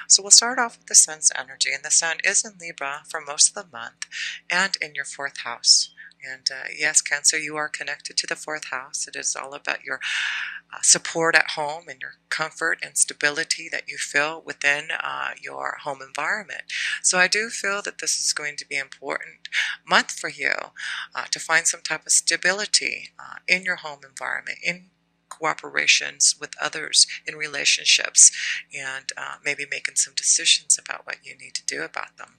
So we'll start off with the sun's energy, and the sun is in Libra for most of the month and in your fourth house. And yes, Cancer, you are connected to the fourth house. It is all about your support at home and your comfort and stability that you feel within your home environment. So I do feel that this is going to be an important month for you to find some type of stability in your home environment, in cooperations with others, in relationships, and maybe making some decisions about what you need to do about them.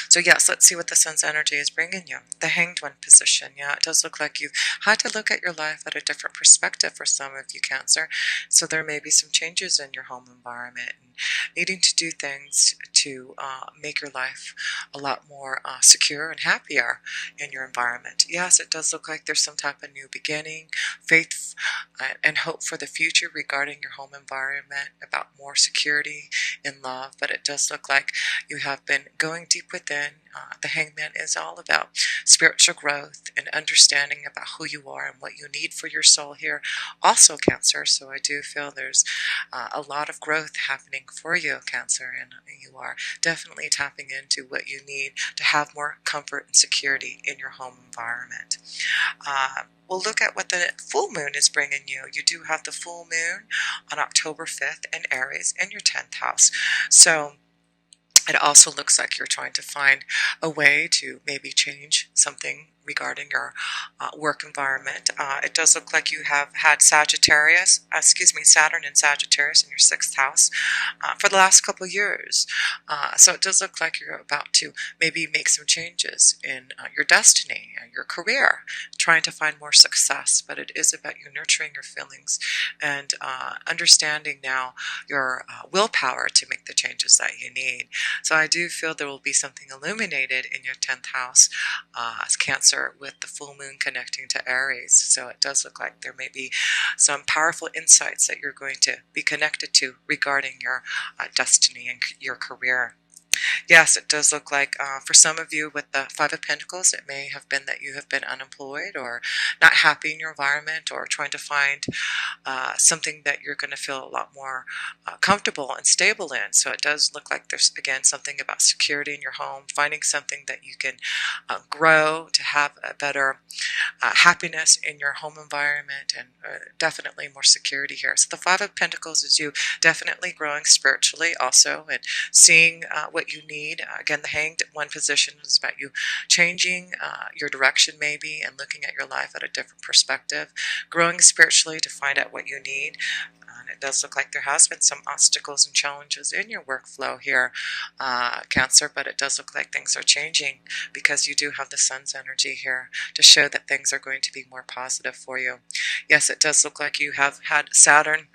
So yes, let's see what the sun's energy is bringing you. The hanged one position. Yeah, it does look like you've had to look at your life at a different perspective for some of you, Cancer. So there may be some changes in your home environment and needing to do things to make your life a lot more secure and happier in your environment. Yes, it does look like there's some type of new beginning, faith and hope for the future regarding your home environment, about more security in love, but it does look like you have been going deep within. The hangman is all about spiritual growth and understanding about who you are and what you need for your soul here. Also, Cancer, so I do feel there's a lot of growth happening for you, Cancer, and you are definitely tapping into what you need to have more comfort and security in your home environment. We'll look at what the full moon is bringing you. You do have the full moon on October 5th in Aries in your 10th house. So it also looks like you're trying to find a way to maybe change something regarding your work environment. It does look like you have had Saturn and Sagittarius in your 6th house for the last couple of years. So it does look like you're about to maybe make some changes in your destiny and your career, trying to find more success, but it is about you nurturing your feelings and understanding now your willpower to make the changes that you need. So I do feel there will be something illuminated in your 10th house as Cancer with the full moon connecting to Aries. So it does look like there may be some powerful insights that you're going to be connected to regarding your destiny and your career. Yes, it does look like for some of you with the Five of Pentacles, it may have been that you have been unemployed or not happy in your environment or trying to find something that you're going to feel a lot more comfortable and stable in. So it does look like there's, again, something about security in your home, finding something that you can grow to have a better happiness in your home environment and definitely more security here. So the Five of Pentacles is you definitely growing spiritually also and seeing what you need. Again, the hanged one position is about you changing your direction maybe and looking at your life at a different perspective, growing spiritually to find out what you need. And it does look like there has been some obstacles and challenges in your workflow here, Cancer, but it does look like things are changing because you do have the sun's energy here to show that things are going to be more positive for you. Yes, it does look like you have had Saturn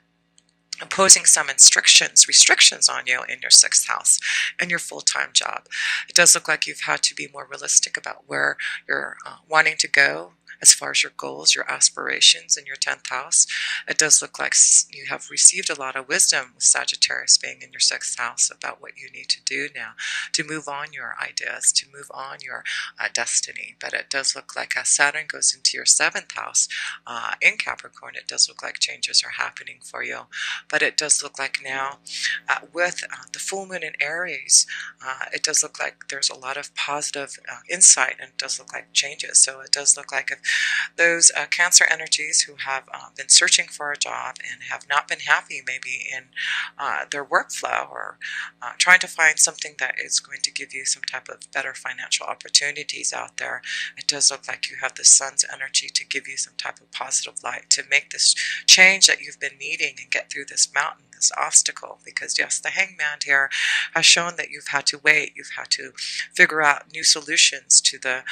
imposing some restrictions on you in your 6th house and your full-time job. It does look like you've had to be more realistic about where you're wanting to go as far as your goals, your aspirations in your 10th house. It does look like you have received a lot of wisdom with Sagittarius being in your 6th house about what you need to do now to move on your ideas, to move on your destiny. But it does look like as Saturn goes into your 7th house in Capricorn, it does look like changes are happening for you. But it does look like now with the full moon in Aries, it does look like there's a lot of positive insight, and it does look like changes. So it does look like if those Cancer energies who have been searching for a job and have not been happy maybe in their workflow or trying to find something that is going to give you some type of better financial opportunities out there, it does look like you have the sun's energy to give you some type of positive light to make this change that you've been needing and get through this mountain, this obstacle. Because yes, the hangman here has shown that you've had to wait, you've had to figure out new solutions to the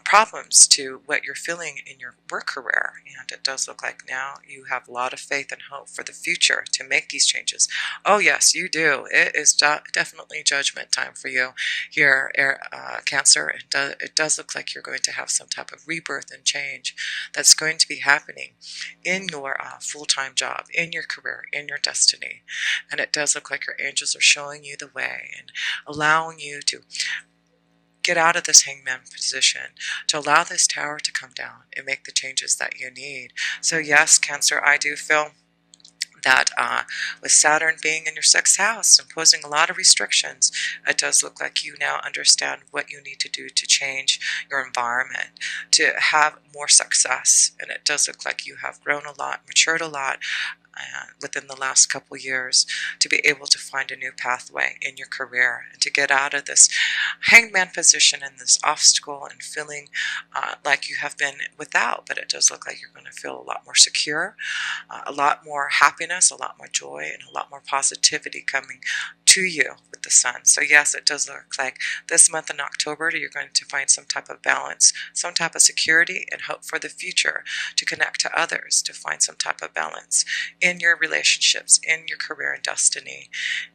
problems, to what you're feeling in your work career. And it does look like now you have a lot of faith and hope for the future to make these changes. Oh yes, you do. It is definitely judgment time for you here, Cancer. It does look like you're going to have some type of rebirth and change that's going to be happening in your full-time job, in your career, in your destiny. And it does look like your angels are showing you the way and allowing you to get out of this hangman position, to allow this tower to come down and make the changes that you need. So yes, Cancer, I do feel that with Saturn being in your sixth house, imposing a lot of restrictions, it does look like you now understand what you need to do to change your environment, to have more success. And it does look like you have grown a lot, matured a lot, within the last couple years, to be able to find a new pathway in your career and to get out of this hangman position and this obstacle and feeling like you have been without. But it does look like you're going to feel a lot more secure, a lot more happiness, a lot more joy, and a lot more positivity coming to you with the sun. So yes, it does look like this month in October you're going to find some type of balance, some type of security, and hope for the future, to connect to others, to find some type of balance in your relationships, in your career and destiny,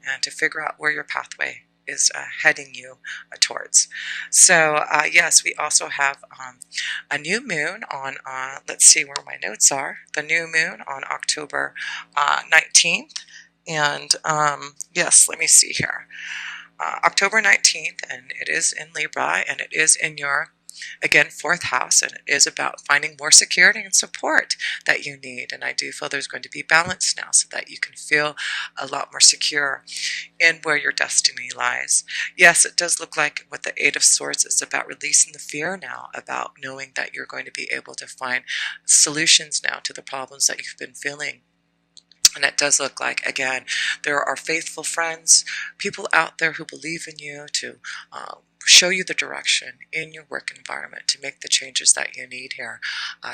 and to figure out where your pathway is heading you towards. So yes, we also have a new moon on, let's see where my notes are, the new moon on October 19th. And yes, let me see here. October 19th, and it is in Libra, and it is in your, again, fourth house, and it is about finding more security and support that you need. And I do feel there's going to be balance now so that you can feel a lot more secure in where your destiny lies. Yes, it does look like with the Eight of Swords, it's about releasing the fear now, about knowing that you're going to be able to find solutions now to the problems that you've been feeling. And it does look like, again, there are faithful friends, people out there who believe in you to show you the direction in your work environment to make the changes that you need here,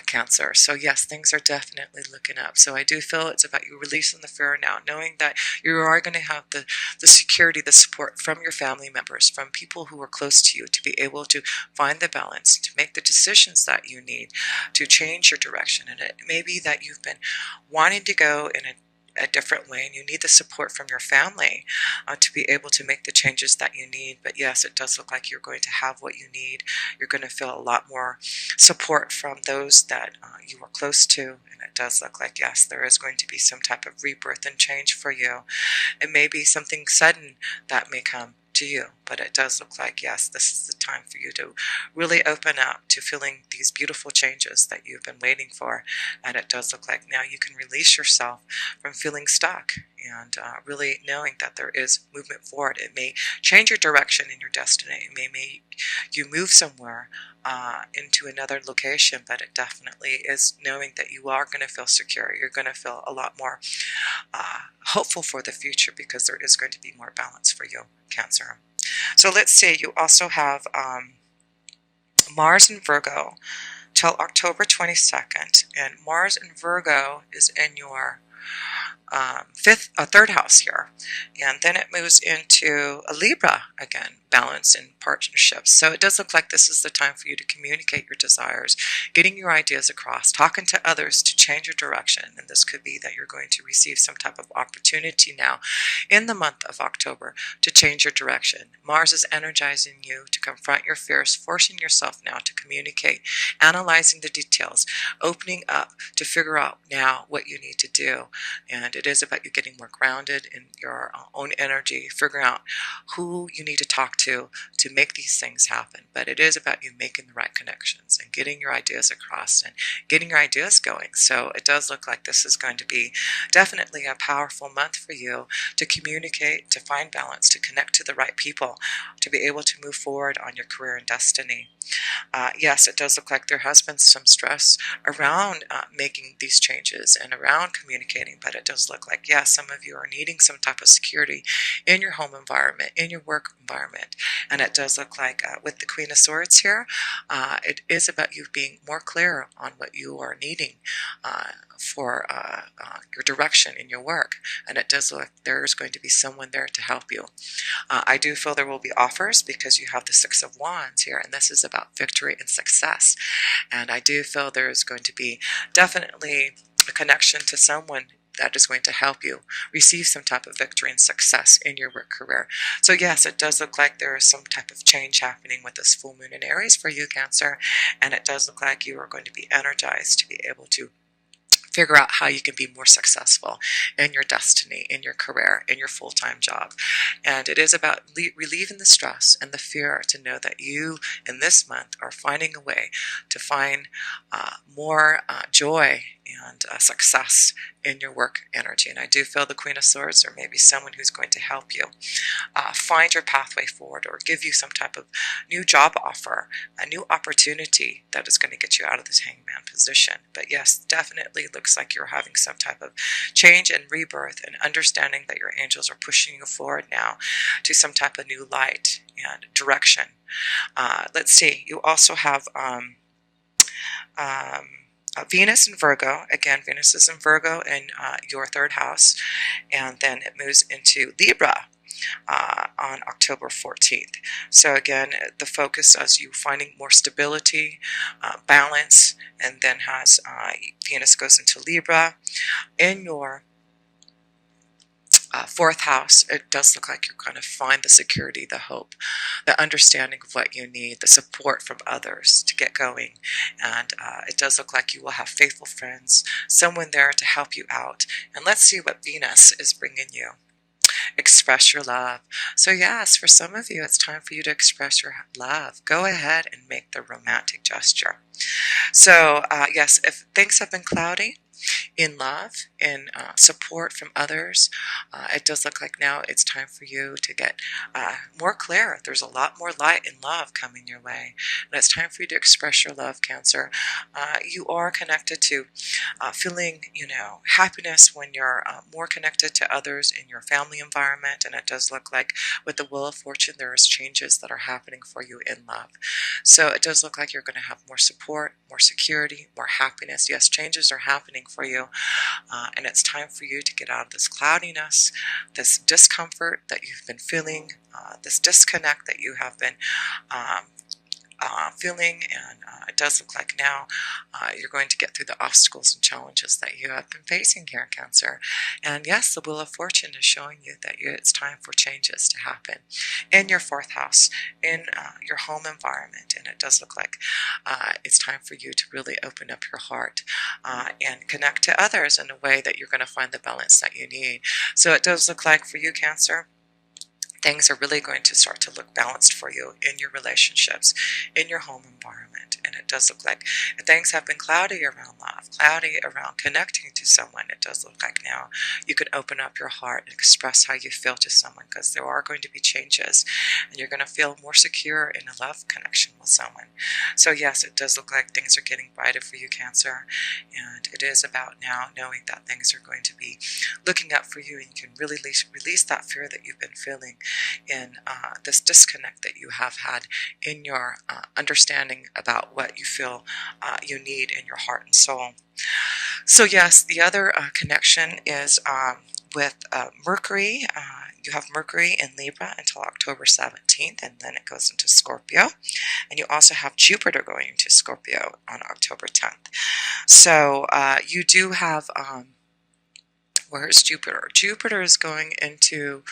Cancer. So yes, things are definitely looking up. So I do feel it's about you releasing the fear now, knowing that you are going to have the security, the support from your family members, from people who are close to you, to be able to find the balance, to make the decisions that you need to change your direction. And it may be that you've been wanting to go in a different way, and you need the support from your family to be able to make the changes that you need. But yes, it does look like you're going to have what you need. You're going to feel a lot more support from those that you are close to, and it does look like, yes, there is going to be some type of rebirth and change for you. It may be something sudden that may come to you, but it does look like, yes, this is the time for you to really open up to feeling these beautiful changes that you've been waiting for. And it does look like now you can release yourself from feeling stuck, and really knowing that there is movement forward. It may change your direction in your destiny. It may make you move somewhere into another location, but it definitely is knowing that you are going to feel secure. You're going to feel a lot more hopeful for the future, because there is going to be more balance for you, Cancer. So let's see, you also have Mars in Virgo till October 22nd, and Mars in Virgo is in your third house here, and then it moves into a Libra again, balance in partnerships. So it does look like this is the time for you to communicate your desires, getting your ideas across, talking to others to change your direction. And this could be that you're going to receive some type of opportunity now in the month of October to change your direction. Mars is energizing you to confront your fears, forcing yourself now to communicate, analyzing the details, opening up to figure out now what you need to do. And it is about you getting more grounded in your own energy, figuring out who you need to talk to make these things happen. But it is about you making the right connections and getting your ideas across and getting your ideas going. So it does look like this is going to be definitely a powerful month for you to communicate, to find balance, to connect to the right people, to be able to move forward on your career and destiny. Yes, it does look like there has been some stress around making these changes and around communicating, but it does look like, yes, some of you are needing some type of security in your home environment, in your work environment. And it does look like with the Queen of Swords here, it is about you being more clear on what you are needing for your direction in your work. And it does look like there's going to be someone there to help you. I do feel there will be offers because you have the Six of Wands here, and this is about victory and success. And I do feel there is going to be definitely a connection to someone that is going to help you receive some type of victory and success in your work career. So yes, it does look like there is some type of change happening with this full moon in Aries for you, Cancer, and it does look like you are going to be energized to be able to Figure out how you can be more successful in your destiny, in your career, in your full-time job. And it is about relieving the stress and the fear to know that you, in this month, are finding a way to find more joy and success in your work energy. And I do feel the Queen of Swords, or maybe someone who's going to help you find your pathway forward, or give you some type of new job offer, a new opportunity that is going to get you out of this hangman position. But yes, definitely looks like you're having some type of change and rebirth, and understanding that your angels are pushing you forward now to some type of new light and direction. Let's see, you also have Venus in Virgo. Again, Venus is in Virgo in your third house, and then it moves into Libra on October 14th. So again, the focus as you finding more stability, balance, and then has Venus goes into Libra in your fourth house. It does look like you're going to find the security, the hope, the understanding of what you need, the support from others to get going. And it does look like you will have faithful friends, someone there to help you out. And let's see what Venus is bringing you. Express your love. So yes, for some of you, it's time for you to express your love. Go ahead and make the romantic gesture. So yes, if things have been cloudy in love, in support from others, it does look like now it's time for you to get more clear. There's a lot more light and love coming your way, and it's time for you to express your love, Cancer. You are connected to feeling, happiness when you're more connected to others in your family environment, and it does look like with the Wheel of Fortune there is changes that are happening for you in love. So it does look like you're going to have more support, more security, more happiness. Yes, changes are happening for you, and it's time for you to get out of this cloudiness, this discomfort that you've been feeling, this disconnect that you have been feeling, and it does look like now you're going to get through the obstacles and challenges that you have been facing here, Cancer. And yes, the Wheel of Fortune is showing you that it's time for changes to happen in your fourth house, in your home environment, and it does look like it's time for you to really open up your heart and connect to others in a way that you're going to find the balance that you need. So it does look like for you, Cancer, things are really going to start to look balanced for you in your relationships, in your home environment. And it does look like things have been cloudy around love, cloudy around connecting to someone. It does look like now you can open up your heart and express how you feel to someone, because there are going to be changes, and you're going to feel more secure in a love connection with someone. So yes, it does look like things are getting brighter for you, Cancer, and it is about now knowing that things are going to be looking up for you, and you can really release that fear that you've been feeling in this disconnect that you have had in your understanding about what you feel you need in your heart and soul. So yes, the other connection is with Mercury. You have Mercury in Libra until October 17th, and then it goes into Scorpio. And you also have Jupiter going into Scorpio on October 10th. So you do have... where's Jupiter? Jupiter is going into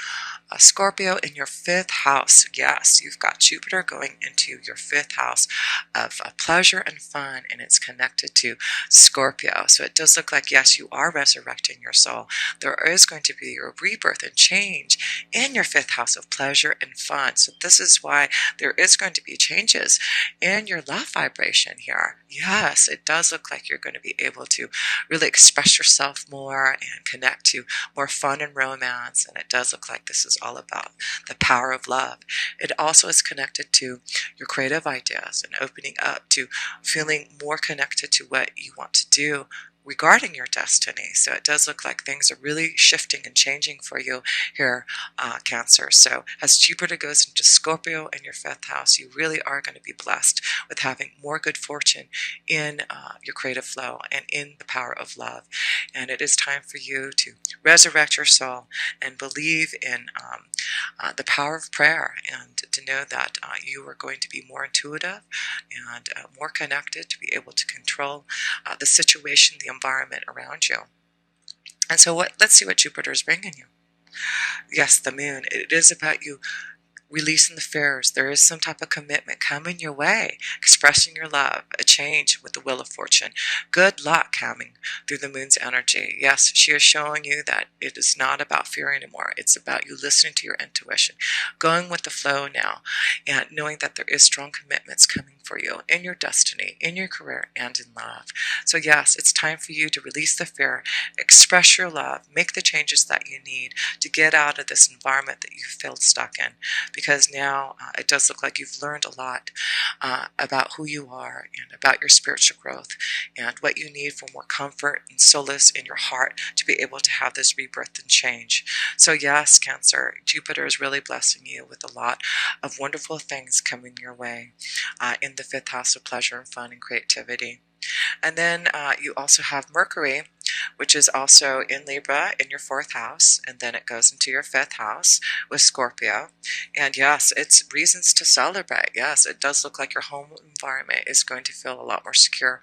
Scorpio in your fifth house. Yes, you've got Jupiter going into your fifth house of pleasure and fun, and it's connected to Scorpio. So it does look like, yes, you are resurrecting your soul. There is going to be a rebirth and change in your fifth house of pleasure and fun. So this is why there is going to be changes in your love vibration here. Yes, it does look like you're going to be able to really express yourself more and connect to more fun and romance, and it does look like this is all about the power of love. It also is connected to your creative ideas and opening up to feeling more connected to what you want to do regarding your destiny. So it does look like things are really shifting and changing for you here, Cancer. So as Jupiter goes into Scorpio in your fifth house, you really are going to be blessed with having more good fortune in your creative flow and in the power of love. And it is time for you to resurrect your soul and believe in the power of prayer, and to know that you are going to be more intuitive and more connected to be able to control the situation, the environment around you. And so let's see what Jupiter is bringing you. Yes, the moon. It is about you releasing the fears. There is some type of commitment coming your way, expressing your love, a change with the Wheel of Fortune. Good luck coming through the moon's energy. Yes, she is showing you that it is not about fear anymore. It's about you listening to your intuition, going with the flow now, and knowing that there is strong commitments coming for you in your destiny, in your career, and in love. So yes, it's time for you to release the fear, express your love, make the changes that you need to get out of this environment that you feel stuck in. Because now it does look like you've learned a lot about who you are and about your spiritual growth and what you need for more comfort and solace in your heart to be able to have this rebirth and change. So yes, Cancer, Jupiter is really blessing you with a lot of wonderful things coming your way in the fifth house of pleasure and fun and creativity. And then you also have Mercury, which is also in Libra in your fourth house, and then it goes into your fifth house with Scorpio. And yes, it's reasons to celebrate. Yes, it does look like your home environment is going to feel a lot more secure,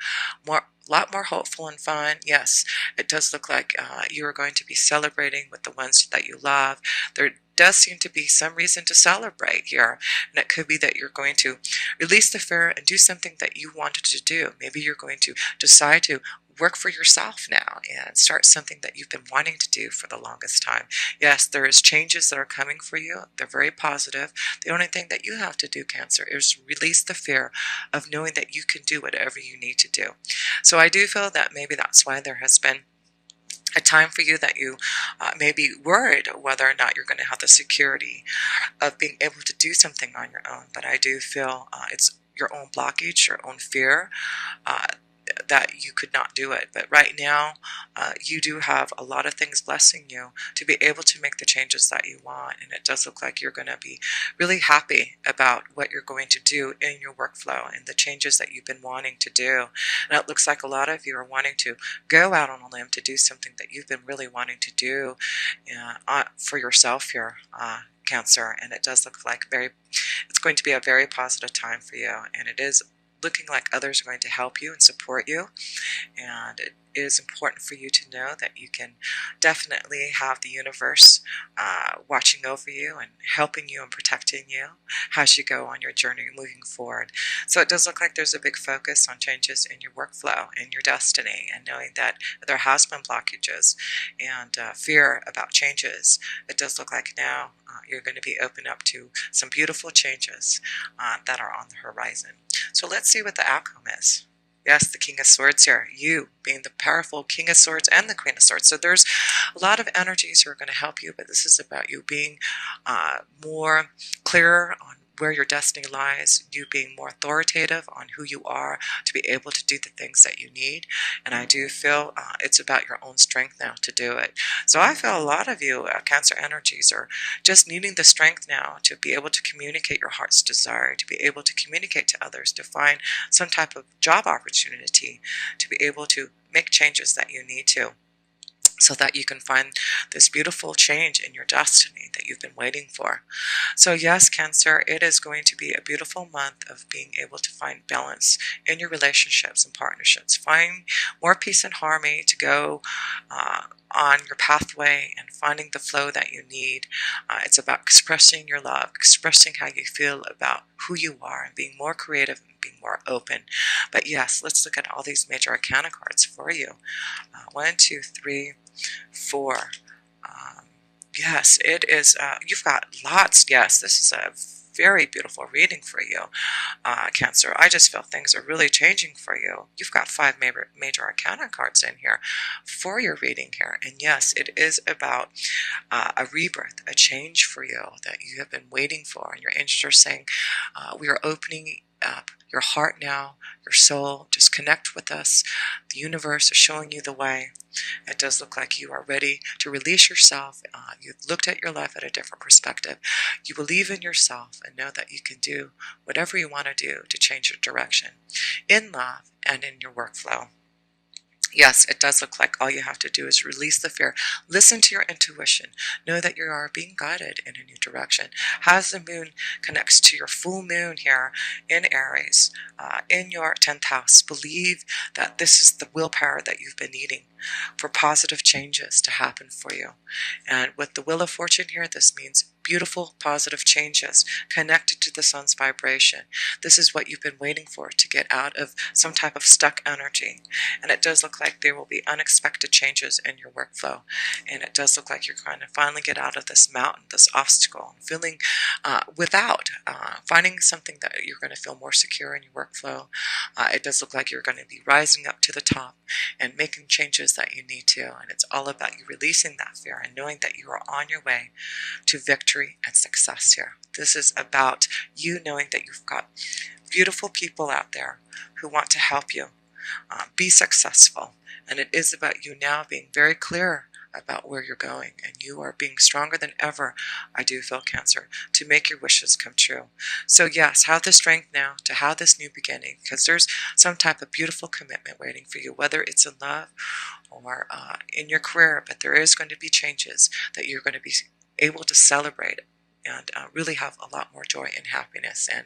a lot more hopeful and fun. Yes, it does look like you are going to be celebrating with the ones that you love. There does seem to be some reason to celebrate here, and it could be that you're going to release the fear and do something that you wanted to do. Maybe you're going to decide to work for yourself now and start something that you've been wanting to do for the longest time. Yes, there is changes that are coming for you. They're very positive. The only thing that you have to do, Cancer, is release the fear of knowing that you can do whatever you need to do. So I do feel that maybe that's why there has been a time for you that you may be worried whether or not you're going to have the security of being able to do something on your own. But I do feel it's your own blockage, your own fear, that you could not do it. But right now, you do have a lot of things blessing you to be able to make the changes that you want. And it does look like you're going to be really happy about what you're going to do in your workflow and the changes that you've been wanting to do. And it looks like a lot of you are wanting to go out on a limb to do something that you've been really wanting to do for yourself here, Cancer. And it does look like it's going to be a very positive time for you. And it is looking like others are going to help you and support you, and it is important for you to know that you can definitely have the universe watching over you and helping you and protecting you as you go on your journey moving forward. So it does look like there's a big focus on changes in your workflow and your destiny, and knowing that there has been blockages and fear about changes. It does look like now you're going to be open up to some beautiful changes that are on the horizon. So let's see what the outcome is. Yes, the King of Swords here. You being the powerful King of Swords and the Queen of Swords. So there's a lot of energies who are going to help you, but this is about you being more clear on where your destiny lies, you being more authoritative on who you are to be able to do the things that you need. And I do feel it's about your own strength now to do it. So I feel a lot of you Cancer energies are just needing the strength now to be able to communicate your heart's desire, to be able to communicate to others, to find some type of job opportunity, to be able to make changes that you need to, so that you can find this beautiful change in your destiny that you've been waiting for. So yes, Cancer, it is going to be a beautiful month of being able to find balance in your relationships and partnerships. Find more peace and harmony to go on your pathway and finding the flow that you need. It's about expressing your love, expressing how you feel about who you are, and being more creative and being more open. But yes, let's look at all these major arcana cards for you. 1, 2, 3, 4. Yes, it is. You've got lots. Yes, this is a very beautiful reading for you, Cancer. I just feel things are really changing for you. You've got 5 major arcana cards in here for your reading here. And yes, it is about a rebirth, a change for you that you have been waiting for. And your angels are saying, we are opening up your heart now, your soul. Just connect with us. The universe is showing you the way. It does look like you are ready to release yourself. You've looked at your life at a different perspective. You believe in yourself and know that you can do whatever you want to do to change your direction in love and in your workflow. Yes, it does look like all you have to do is release the fear. Listen to your intuition. Know that you are being guided in a new direction. As the moon connects to your full moon here in Aries, in your 10th house, believe that this is the willpower that you've been needing for positive changes to happen for you. And with the Wheel of Fortune here, this means beautiful, positive changes connected to the sun's vibration. This is what you've been waiting for, to get out of some type of stuck energy. And it does look like there will be unexpected changes in your workflow. And it does look like you're going to finally get out of this mountain, this obstacle, and feeling finding something that you're going to feel more secure in your workflow. It does look like you're going to be rising up to the top and making changes that you need to. And it's all about you releasing that fear and knowing that you are on your way to victory and success here. This is about you knowing that you've got beautiful people out there who want to help you be successful. And it is about you now being very clear about where you're going, and you are being stronger than ever, I do feel, Cancer, to make your wishes come true. So yes, have the strength now to have this new beginning, because there's some type of beautiful commitment waiting for you, whether it's in love or in your career. But there is going to be changes that you're going to be able to celebrate and really have a lot more joy and happiness. And